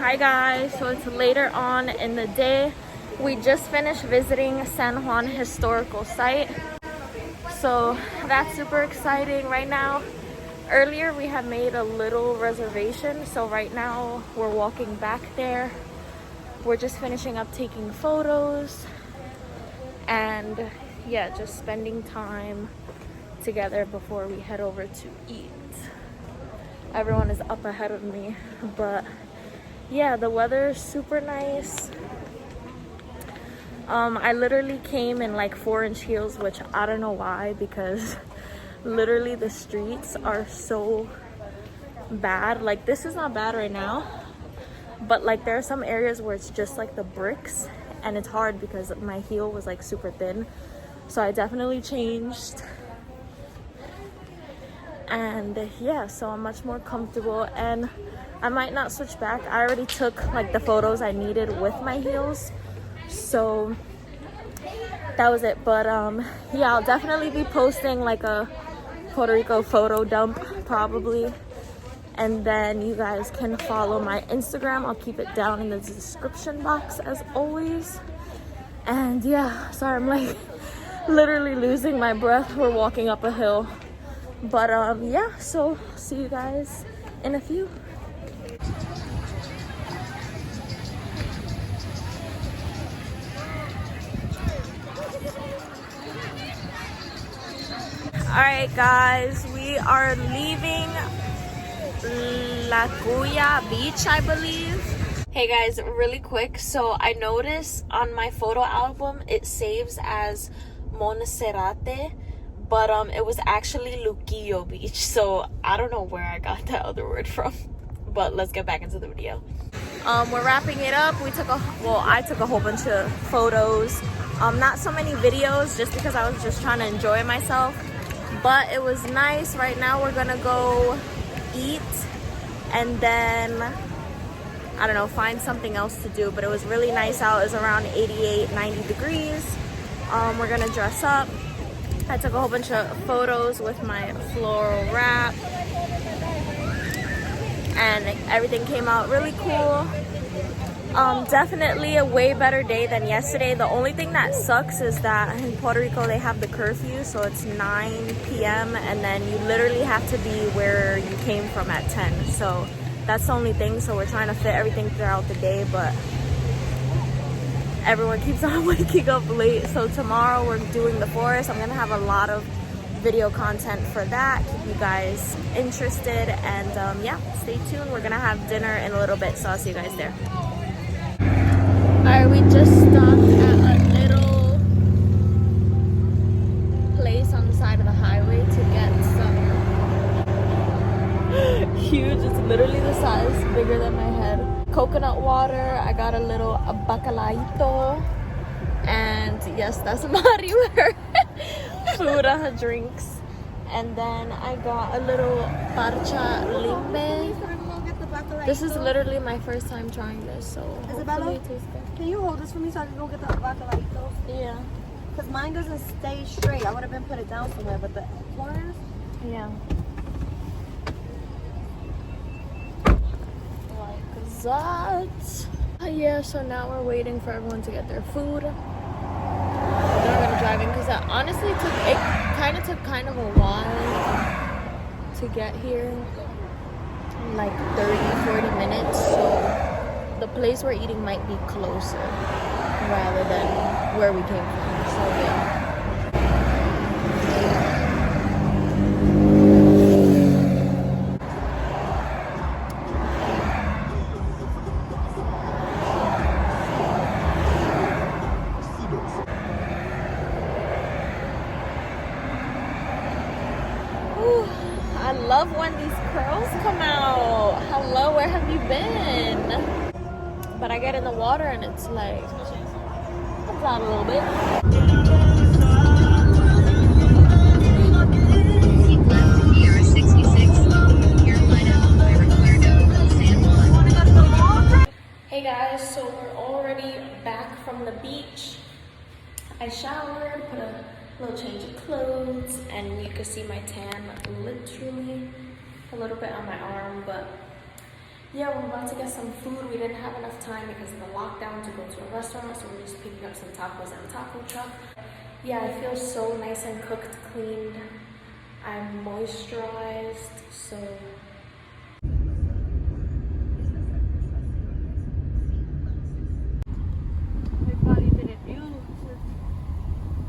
Hi guys, so it's later on in the day. We just finished visiting San Juan historical site, so that's super exciting right now. Earlier we had made a little reservation, so right now we're walking back there. We're just finishing up taking photos and yeah, just spending time together before we head over to eat. Everyone is up ahead of me, but yeah, the weather is super nice. I literally came in like 4-inch heels, which I don't know why, because literally the streets are so bad. Like, this is not bad right now, but like there are some areas where it's just like the bricks, and it's hard because my heel was like super thin. So I definitely changed, and yeah, so I'm much more comfortable, and I might not switch back. I already took like the photos I needed with my heels, so that was it. But yeah, I'll definitely be posting like a Puerto Rico photo dump probably, and then you guys can follow my Instagram. I'll keep it down in the description box as always. And yeah, sorry, I'm like literally losing my breath. We're walking up a hill, but yeah, so see you guys in a few. Alright guys, we are leaving La Cuya Beach, I believe. Hey guys, really quick, so I noticed on my photo album it saves as Monserrate, but it was actually Luquillo Beach, so I don't know where I got that other word from. But let's get back into the video. We're wrapping it up. I took a whole bunch of photos. Not so many videos, just because I was just trying to enjoy myself. But it was nice. Right now we're gonna go eat and then, I don't know, find something else to do. But it was really nice out. It was around 88, 90 degrees. We're gonna dress up. I took a whole bunch of photos with my floral wrap, and everything came out really cool. Definitely a way better day than yesterday. The only thing that sucks is that in Puerto Rico they have the curfew, so it's 9 p.m. and then you literally have to be where you came from at 10. So that's the only thing. So we're trying to fit everything throughout the day, but everyone keeps on waking up late. So tomorrow we're doing the forest. I'm gonna have a lot of video content for that, keep you guys interested, and yeah, stay tuned. We're gonna have dinner in a little bit, so I'll see you guys there. Alright, we just stopped at a little place on the side of the highway to get some huge, it's literally the size, bigger than my head, coconut water. I got a little bacalaito, and yes, that's Mariwer food, drinks. And then I got a little parcha limbe. This is literally my first time trying this, so hopefully it tastes good. Can you hold this for me so I can go get the bacalaitos? Yeah. Because mine doesn't stay straight. I would have been put it down somewhere, but the corners? Yeah. Like that. Yeah, so now we're waiting for everyone to get their food. Then we're gonna drive in, because that honestly took kind of a while to get here. Like 30-40 minutes, so the place we're eating might be closer rather than where we came from, so yeah. I love when these curls come out. Hello, where have you been? But I get in the water and it's like, comes out a little bit. Keep left here 66, Carolina, San Juan. Hey guys, so we're already back from the beach. I showered, put a little change of clothes, and you can see my tan literally a little bit on my arm, but Yeah, we're about to get some food. We didn't have enough time because of the lockdown to go to a restaurant, so we're just picking up some tacos at a taco truck. Yeah, I feel so nice and cooked, cleaned. I'm moisturized, so They probably didn't use it.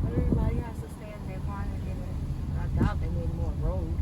Everybody has to stay in their car and get it. I doubt they made more road.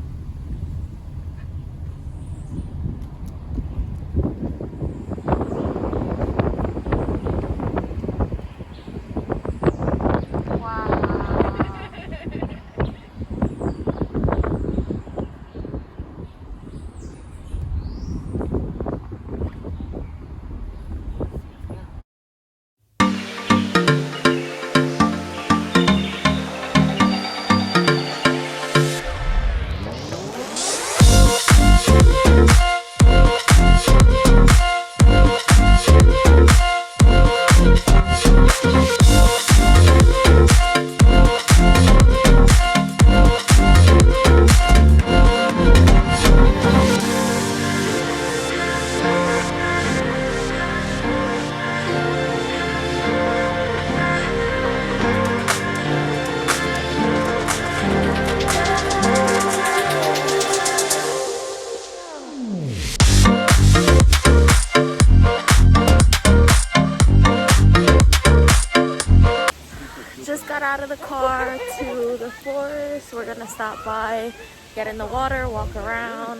just got out of the car to the forest. We're gonna stop by, get in the water, walk around,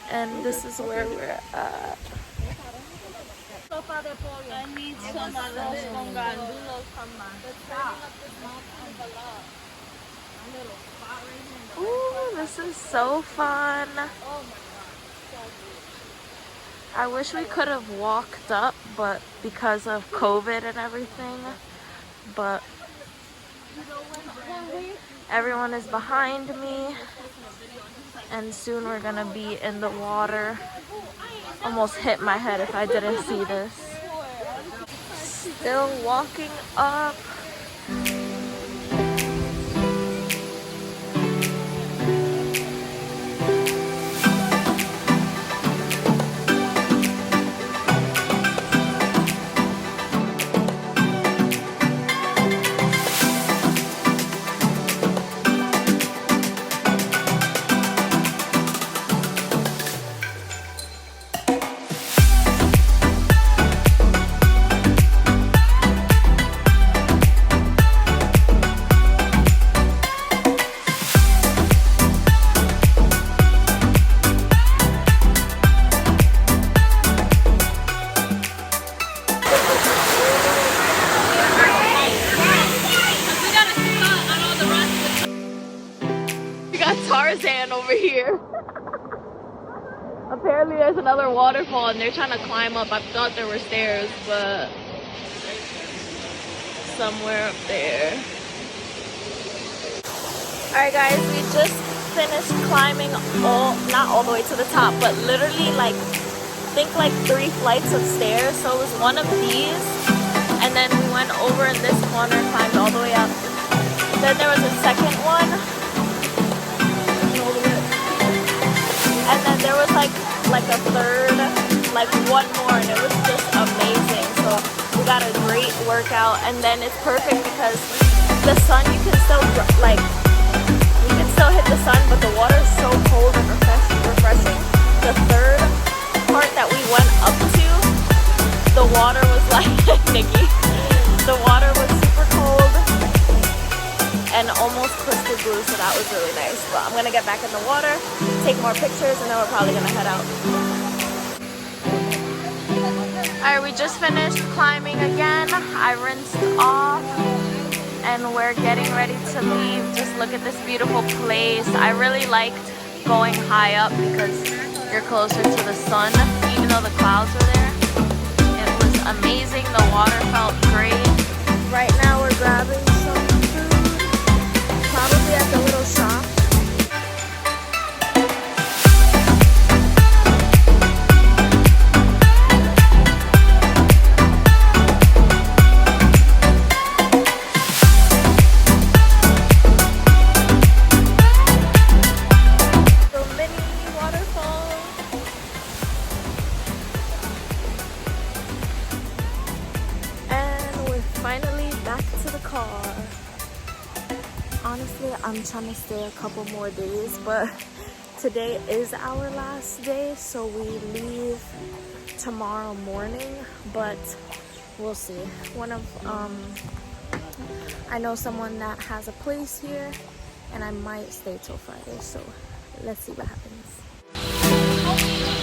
and this is where we're at. I need some arroz con gandules from my shop. Ooh, this is so fun. I wish we could have walked up, but because of COVID and everything, but everyone is behind me, and soon we're gonna be in the water. Almost hit my head if I didn't see this. Still walking up. Tarzan over here. Apparently there's another waterfall and they're trying to climb up. I thought there were stairs, but somewhere up there. Alright guys, we just finished climbing not all the way to the top, but literally like, I think like 3 flights of stairs. So it was one of these, and then we went over in this corner, climbed all the way up. Then there was a second one. And then there was like a third, like one more, and it was just amazing. So we got a great workout, and then it's perfect because the sun, you can still hit the sun, but the water is so cold and refreshing. The third part that we went up to, the water was like Nikki. The water was super cold and almost crystal blue, so that was really nice. But I'm gonna get back in the water, take more pictures, and then we're probably gonna head out. Alright, we just finished climbing again. I rinsed off and we're getting ready to leave. Just look at this beautiful place. I really liked going high up because you're closer to the sun, even though the clouds were there. It was amazing. The water felt great. Right now we're grabbing some probably at the little shop. The mini waterfall. honestly, I'm trying to stay a couple more days, but today is our last day, so we leave tomorrow morning, but we'll see. I know someone that has a place here, and I might stay till Friday, so let's see what happens.